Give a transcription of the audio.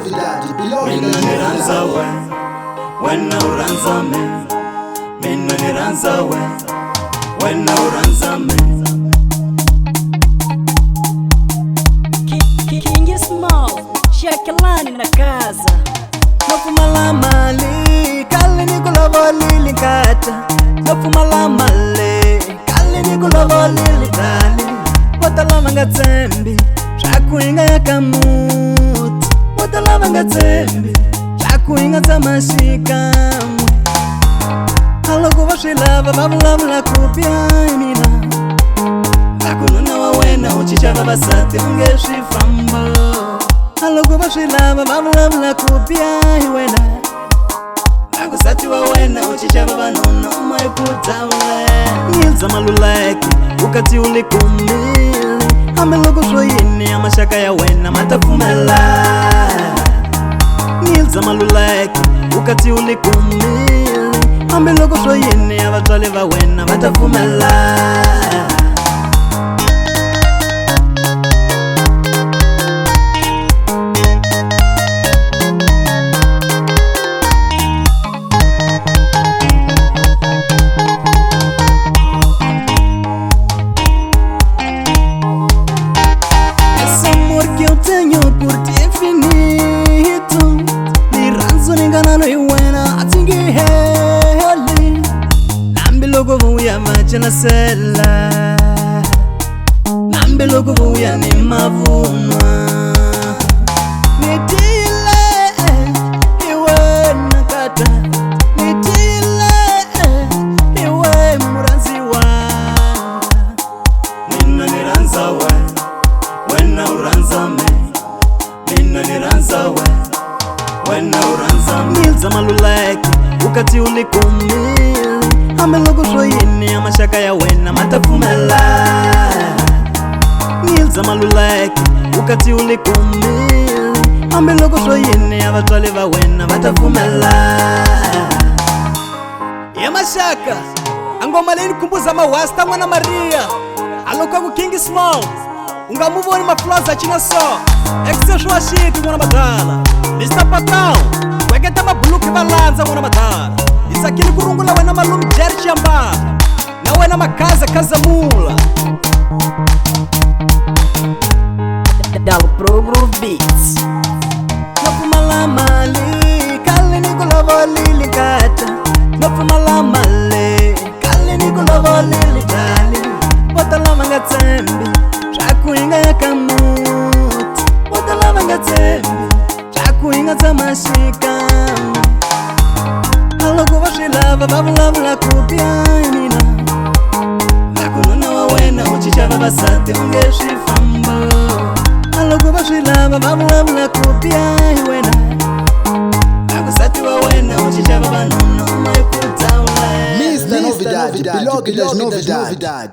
novidade. Mina niranza we, wena uranza me. Mina niranza we, wena uranza me. King Small, Shakelani na casa. Nofumala mali, kali nikulova lili kata. Nofumala mali, kali nikulova lili tali. Watalava ngatsembi, shakuinga yakamuti. Watalava ngatsembi, shakuinga tamashikamu. Haloku vashilava vavulavula kupya imina. Vakununa wawena uchichava vasati ungeshifambo. Haloku vashilava vavulavula kupya iwena. Vakusati wawena uchichava vanuna umayiputaule. Nilza maluleki ukati ulikumili. Ameloku shoyini amashaka ya wena matafumela. Nilza maluleki ukati ulikumili. Ameloku shoyini avatwale vawena matafumela. Que eu tenho por ti é infinito. Niranzo ninganano iwena atingi heli. Nambi logo vuya machana sela. Nambi logo vuya ni mavunwa. Nitile iwe nakata. Nitile iwe muranzi wanga. Mina niranza we, wena uranza me. Mina niranza we, wena uranza me. Nilza maluleki ukati ulikumili. Ameloku shoyini amashaka ya wena matafumela. Nilza maluleki ukati ulikumili. Ameloku shoyini avatwale vawena matafumela. Yamashaka angoma leni kumbuza mawasta mwana Maria. Aloka ku King Small. Ungamuvoni mafloza china so. Exeshwa shiti mwana madala. Mr. Patão kweketa mabuluki balanza mwana madala. Isakili kurungula wena malum Jerry Chamba. Na wena makaza kazamula. Dalo Pro Groove Beats. Nofumala mali, kali nikulova lili kata. Nofumala mali, kali nikulova lili tali. Watalava ngatsembi, shakuinga yakamuti. Watalava ngatsembi, shakuinga tamashikamu. Haloku vashilava vavulavula kupya imina. Vakununa wawena uchichava vasati ungeshifambo. Haloku vashilava vavulavula kupya iwena. Vakusati wawena uchichava vanuna umayiputaule. Mr. Novidade, novidade.